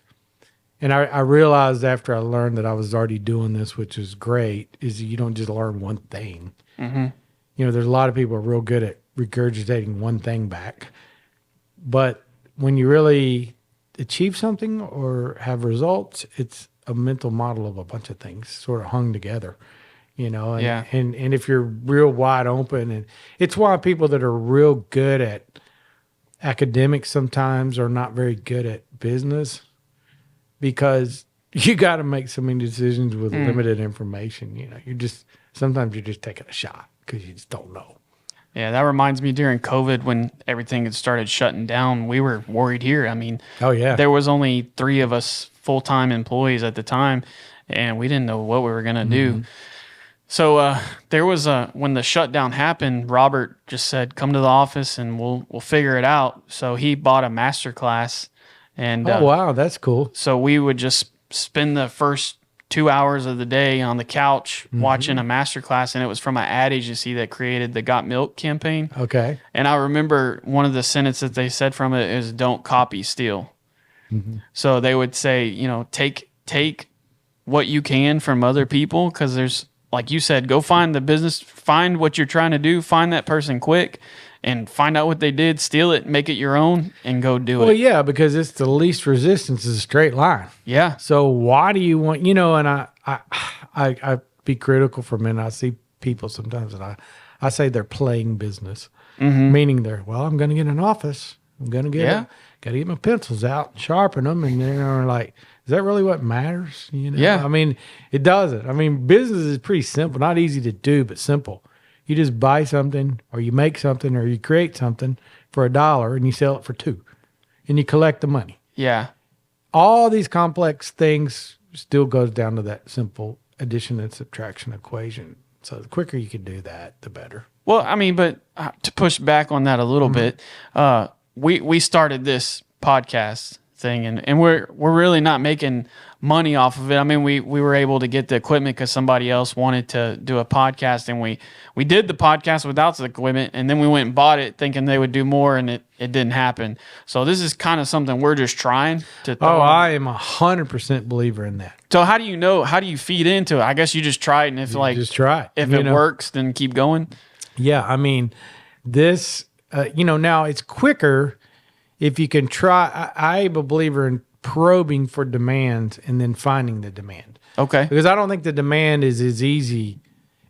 And I realized after I learned that I was already doing this, which is great, is you don't just learn one thing. There's a lot of people who are real good at regurgitating one thing back. But when you really achieve something or have results, it's a mental model of a bunch of things sort of hung together, and if you're real wide open, and it's why people that are real good at academics sometimes are not very good at business, because you got to make so many decisions with limited information. Sometimes you're just taking a shot because you just don't know. Yeah, that reminds me, during COVID, when everything had started shutting down, we were worried here. There was only 3 of us full-time employees at the time, and we didn't know what we were going to do. So there was when the shutdown happened, Robert just said, come to the office and we'll figure it out. So he bought a master class. And wow, that's cool. So we would just spend the first 2 hours of the day on the couch watching a master class, and it was from an ad agency that created the Got Milk campaign. Okay. And I remember one of the sentences they said from it is, don't copy, steal. So they would say, take what you can from other people, because there's, like you said, go find the business, find what you're trying to do, find that person quick, and find out what they did, steal it, make it your own, and go do it. Well, yeah, because it's the least resistance is a straight line. Yeah. So why do you want, and I be critical for a minute. I see people sometimes, and I say they're playing business, meaning I'm going to get an office. I'm going to got to get my pencils out, sharpen them, and they're like, is that really what matters? Yeah. It doesn't. Business is pretty simple, not easy to do, but simple. You just buy something, or you make something, or you create something for $1, and you sell it for $2, and you collect the money. Yeah. All these complex things still goes down to that simple addition and subtraction equation. So the quicker you can do that, the better. Well, but to push back on that a little bit, we started this podcast thing, and we're really not making money off of it. I mean, we were able to get the equipment because somebody else wanted to do a podcast, and we did the podcast without the equipment, and then we went and bought it thinking they would do more, and it didn't happen. So this is kind of something we're just trying to. I am 100% believer in that. So how do you know? How do you feed into it? I guess you just try it, and if just try it. If it works, then keep going. Yeah, I mean, this now it's quicker if you can try. I'm a believer in probing for demand and then finding the demand. Okay. Because I don't think the demand is as easy.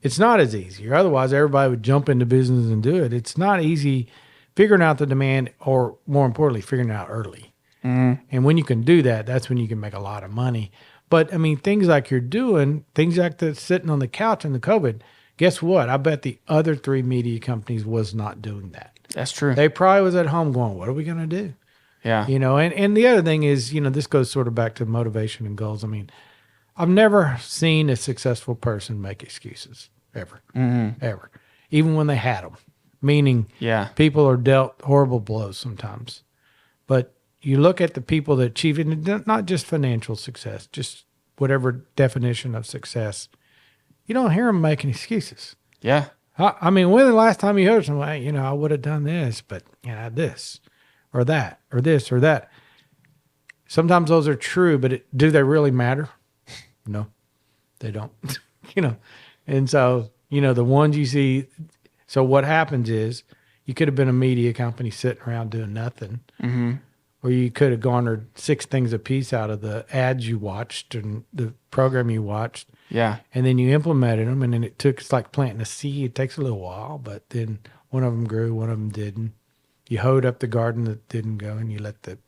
It's not as easy. Or otherwise, everybody would jump into business and do it. It's not easy figuring out the demand, or more importantly, figuring it out early. Mm-hmm. And when you can do that, that's when you can make a lot of money. But I mean, things like you're doing, things like the sitting on the couch in the COVID, guess what? I bet the other 3 media companies was not doing that. That's true. They probably was at home going, what are we going to do? Yeah. And the other thing is, this goes sort of back to motivation and goals. I mean, I've never seen a successful person make excuses ever, ever, even when they had them. Meaning, people are dealt horrible blows sometimes. But you look at the people that achieve it, not just financial success, just whatever definition of success, you don't hear them making excuses. Yeah. I mean, when the last time you heard somebody, I would have done this, but this or that or this or that. Sometimes those are true, but do they really matter? No, they don't. And so, the ones you see. So what happens is you could have been a media company sitting around doing nothing, or you could have garnered 6 things a piece out of the ads you watched and the program you watched. Yeah. And then you implemented them, and then it's like planting a seed. It takes a little while, but then one of them grew, one of them didn't. You hoed up the garden that didn't go, and you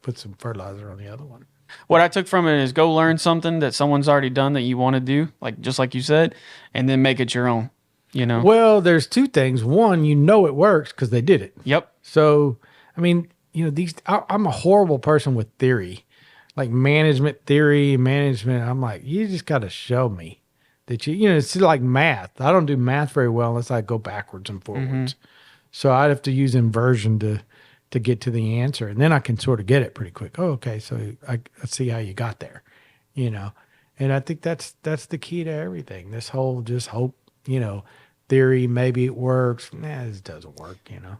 put some fertilizer on the other one. What I took from it is go learn something that someone's already done that you want to do, just like you said, and then make it your own, Well, there's 2 things. One, it works because they did it. Yep. So, I mean, I'm a horrible person with theory, like management theory, I'm like, you just got to show me that it's like math. I don't do math very well unless I go backwards and forwards. So I'd have to use inversion to get to the answer. And then I can sort of get it pretty quick. Oh, okay. So I see how you got there, and I think that's the key to everything. This whole just hope, theory, maybe it works. Nah, this doesn't work,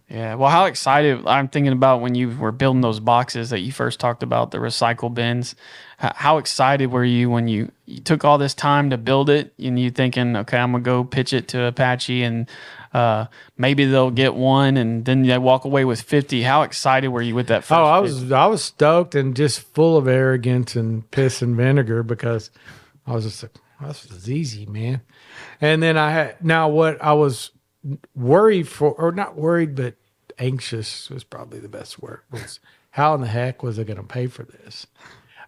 Yeah. Well, how excited I'm thinking about when you were building those boxes that you first talked about, the recycle bins. How excited were you when you took all this time to build it and you thinking, okay, I'm going to go pitch it to Apache and maybe they'll get one and then they walk away with 50. How excited were you with that first? I was stoked and just full of arrogance and piss and vinegar because I was just like, this was easy, man. And then what I was worried for, or not worried, but anxious was probably the best word, was how in the heck was I going to pay for this?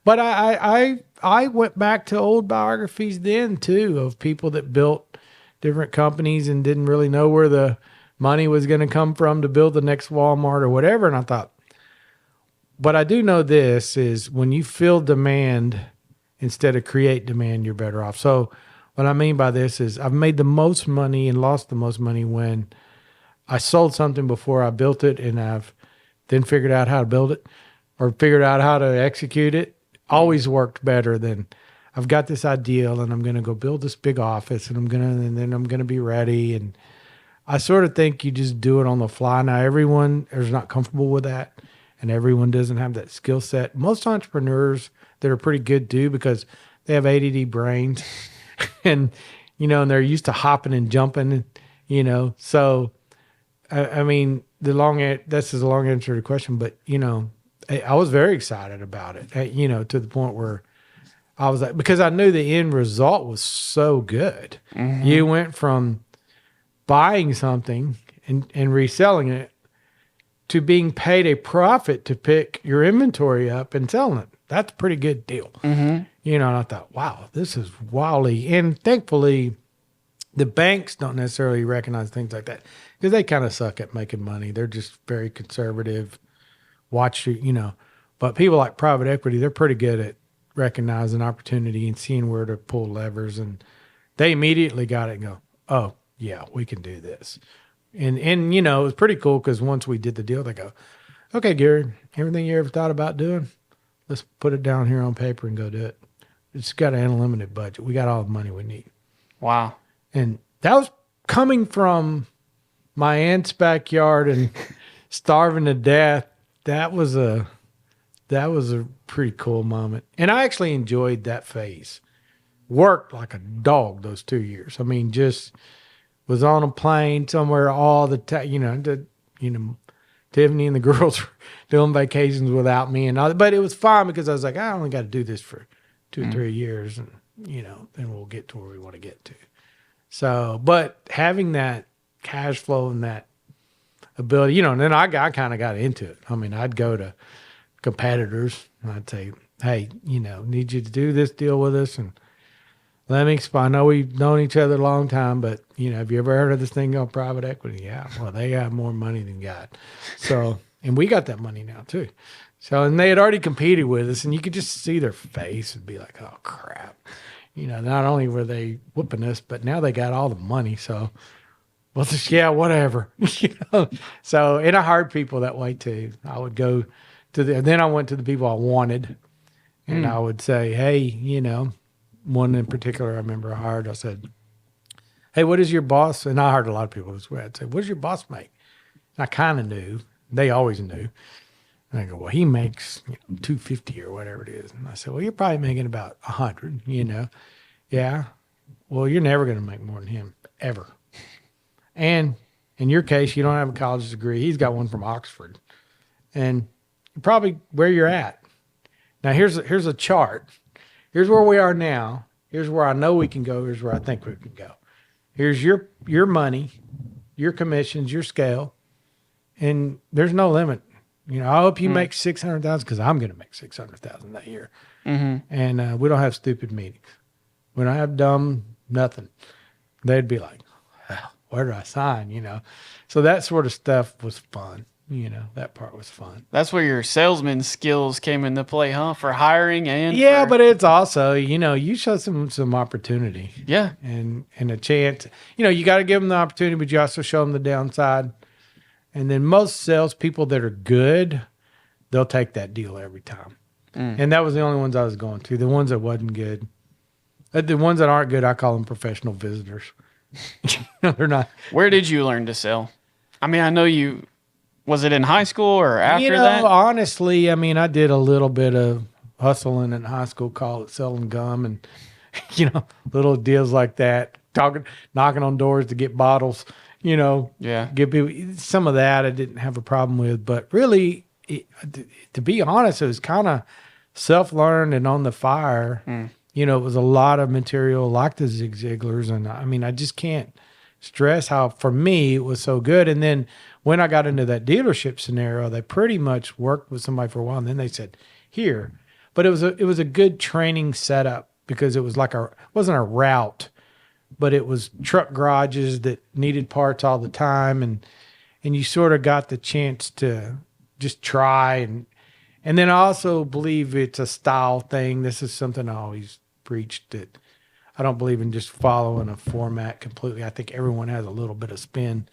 But I went back to old biographies then too of people that built different companies and didn't really know where the money was going to come from to build the next Walmart or whatever. And I thought, but I do know this is when you fill demand instead of create demand, you're better off. So what I mean by this is I've made the most money and lost the most money when I sold something before I built it, and I've then figured out how to build it or figured out how to execute it. Always worked better than I've got this ideal and I'm going to go build this big office and then I'm going to be ready. And I sort of think you just do it on the fly. Now everyone is not comfortable with that, and everyone doesn't have that skill set. Most entrepreneurs that are pretty good do because they have ADD brains and, and they're used to hopping and jumping, so, I mean, this is a long answer to the question, but, I was very excited about it, to the point where I was like, because I knew the end result was so good. Mm-hmm. You went from buying something and reselling it to being paid a profit to pick your inventory up and selling it. That's a pretty good deal. Mm-hmm. And I thought, wow, this is wildly. And thankfully, the banks don't necessarily recognize things like that because they kind of suck at making money. They're just very conservative. Watch you, but people like private equity, they're pretty good at recognizing opportunity and seeing where to pull levers. And they immediately got it and go, oh, yeah, we can do this. And it was pretty cool because once we did the deal, they go, okay, Gary, everything you ever thought about doing, let's put it down here on paper and go do it. It's got an unlimited budget. We got all the money we need. Wow. And that was coming from my aunt's backyard and starving to death. That was a pretty cool moment. And I actually enjoyed that phase. Worked like a dog those 2 years. I mean, just was on a plane somewhere all the time. Tiffany and the girls were doing vacations without me and all. But it was fine because I was like, I only got to do this for 2 or 3 years, and then we'll get to where we want to get to. So, but having that cash flow and that ability, and then I kind of got into it. I mean, I'd go to competitors and I'd say, hey, need you to do this deal with us, and let me explain. I know we've known each other a long time, but have you ever heard of this thing called private equity? Yeah. Well, they have more money than God. So, and we got that money now too. So, and they had already competed with us, and you could just see their face and be like, oh crap. Not only were they whooping us, but now they got all the money. So, well, just, yeah, whatever. So, and I hired people that way too. I would go then I went to the people I wanted, and I would say, hey, one in particular I remember I hired, I said, hey, what is your boss? And I heard a lot of people this way. I'd say, what does your boss make? And I kind of knew. They always knew. And I go, well, he makes $250 or whatever it is. And I said, well, you're probably making about $100, Yeah. Well, you're never going to make more than him, ever. And in your case, you don't have a college degree. He's got one from Oxford. And probably where you're at. Now, here's a chart. Here's where we are now. Here's where I know we can go. Here's where I think we can go. Here's your money, your commissions, your scale, and there's no limit. I hope you make $600,000 because I'm going to make $600,000 that year. Mm-hmm. And we don't have stupid meetings. We don't have dumb nothing. They'd be like, where do I sign? So that sort of stuff was fun. That part was fun. That's where your salesman skills came into play, huh? For hiring and but it's also, you show some opportunity. Yeah. And a chance. You got to give them the opportunity, but you also show them the downside. And then most salespeople that are good, they'll take that deal every time. And that was the only ones I was going to. The ones that wasn't good. The ones that aren't good, I call them professional visitors. They're not. Where did you learn to sell? I mean, I know you... Was it in high school or after that? Honestly, I mean, I did a little bit of hustling in high school, call it selling gum and, little deals like that, knocking on doors to get bottles, Yeah. Give people some of that I didn't have a problem with. But really, to be honest, it was kind of self-learned and on the fire. It was a lot of material like the Zig Ziglars. And I mean, I just can't stress how, for me, it was so good. And then when I got into that dealership scenario, they pretty much worked with somebody for a while, and then they said, here. But it was a good training setup because it was wasn't a route, but it was truck garages that needed parts all the time, and you sort of got the chance to just try. And then I also believe it's a style thing. This is something I always preached, that I don't believe in just following a format completely. I think everyone has a little bit of spin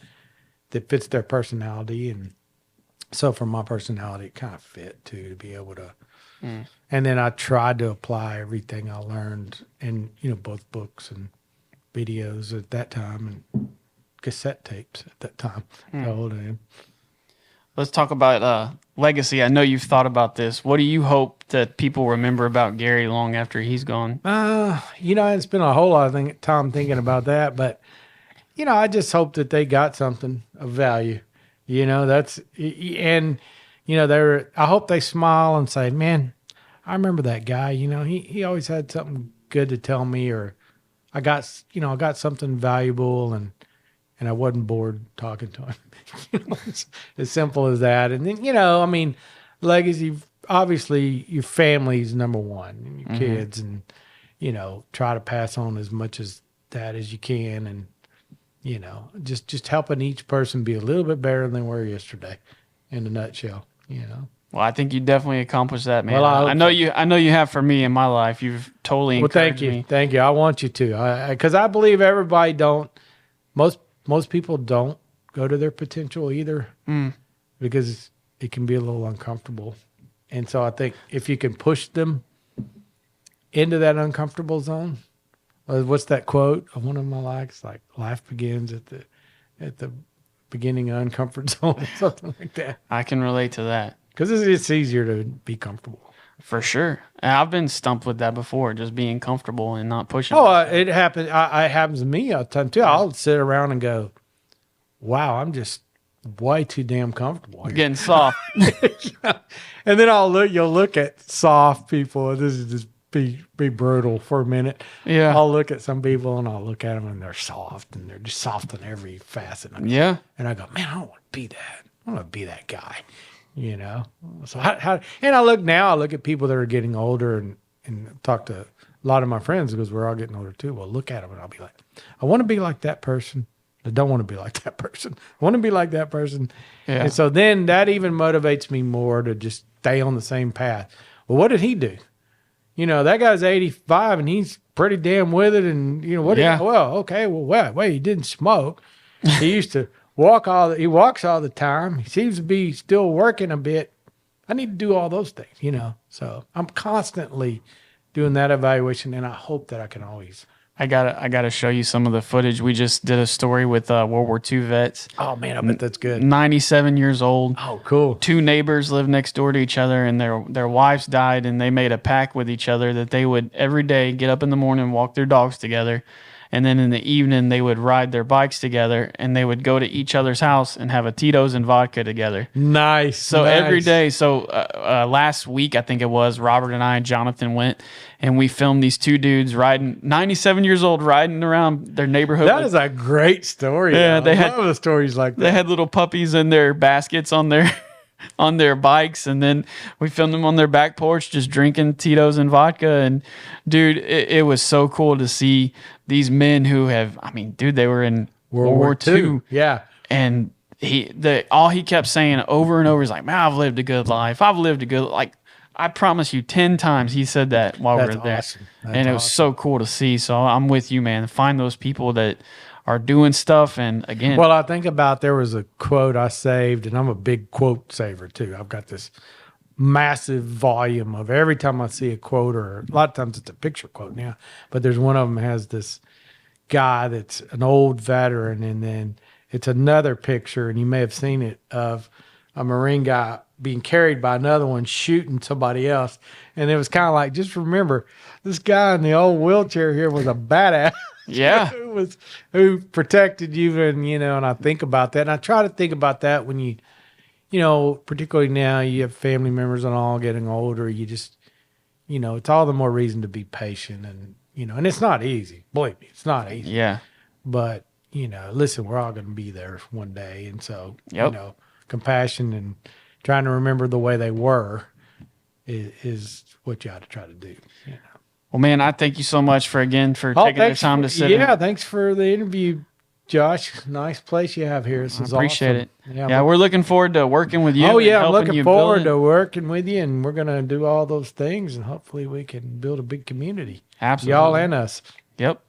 that fits their personality. And so for my personality, it kind of fit too, to be able to. And then I tried to apply everything I learned in, both books and videos at that time and cassette tapes at that time. How old I am. Let's talk about legacy. I know you've thought about this. What do you hope that people remember about Gary long after he's gone? I spent a whole lot of time thinking about that, but I just hope that they got something of value. I hope they smile and say, man, I remember that guy. He always had something good to tell me, or I got something valuable, and I wasn't bored talking to him. It's as simple as that. And then, legacy, obviously your family's number one, and your kids, and, try to pass on as much as that as you can. And, just helping each person be a little bit better than they were yesterday, in a nutshell. Well, I think you definitely accomplised that, man. Well, I know you have for me in my life. You've totally encouraged me. Thank you. I want you to, because I believe everybody most people don't go to their potential either, because it can be a little uncomfortable, And so I think if you can push them into that uncomfortable zone, what's that quote? One of my likes, like life begins at the beginning of uncomfort zone, something like that. I can relate to that. Because it's easier to be comfortable. For sure. And I've been stumped with that before, just being comfortable and not pushing. Oh, it happens. It happens to me all the time too. I'll sit around and go, wow, I'm just way too damn comfortable. Getting soft. And then you'll look at soft people. This is just be brutal for a minute. Yeah. I'll look at some people and I'll look at them and they're soft and they're just soft on every facet. Yeah. And I go, man, I don't want to be that. I want to be that guy, you know? So and I look at people that are getting older and talk to a lot of my friends because we're all getting older too. Well, look at them and I'll be like, I want to be like that person. I don't want to be like that person. I want to be like that person. Yeah. And so then that even motivates me more to just stay on the same path. Well, what did he do? You know, that guy's 85 and he's pretty damn with it. And, you know, he didn't smoke. He used to he walks all the time. He seems to be still working a bit. I need to do all those things, you know. So I'm constantly doing that evaluation and I hope that I can always. I gotta show you some of the footage. We just did a story with World War II vets. Oh man, I bet that's good. 97 years old. Oh, cool. 2 neighbors lived next door to each other, and their wives died, and they made a pact with each other that they would every day get up in the morning and walk their dogs together, and then in the evening they would ride their bikes together, and they would go to each other's house and have a Tito's and vodka together. Nice. So every day. So last week, I think it was, Robert and I and Jonathan went, and we filmed these 2 dudes riding, 97 years old, riding around their neighborhood. That is a great story. Yeah, I love the stories like that. They had little puppies in their baskets on their bikes, and then we filmed them on their back porch just drinking Tito's and vodka. And dude, it was so cool to see these men who they were in World War II. Yeah. And all he kept saying over and over is like, man, I've lived a good life. Like, I promise you 10 times he said that while we were there. Awesome. And it was so cool to see. So I'm with you, man. Find those people that are doing stuff. And again, well, I think there was a quote I saved, and I'm a big quote saver too. I've got this massive volume of every time I see a quote, or a lot of times it's a picture quote now, but there's one of them has this guy that's an old veteran, and then it's another picture, and you may have seen it, of a Marine guy being carried by another one shooting somebody else. And it was kind of like, just remember, this guy in the old wheelchair here was a badass. Yeah. who protected you. And, you know, and I think about that. And I try to think about that when you know, particularly now you have family members and all getting older. You just, you know, it's all the more reason to be patient. And, you know, and it's not easy. Believe me, it's not easy. Yeah. But, you know, listen, we're all going to be there one day. And so, Yep. you know, compassion and trying to remember the way they were is what you ought to try to do. You know. Well, man, I thank you so much for taking the time to sit. Yeah, thanks for the interview, Josh. Nice place you have here. This is appreciate awesome. it. Yeah, we're looking forward to working with you. Oh yeah, I'm helping looking you forward build to working with you, and we're gonna do all those things, and hopefully we can build a big community. Absolutely. Y'all and us. Yep.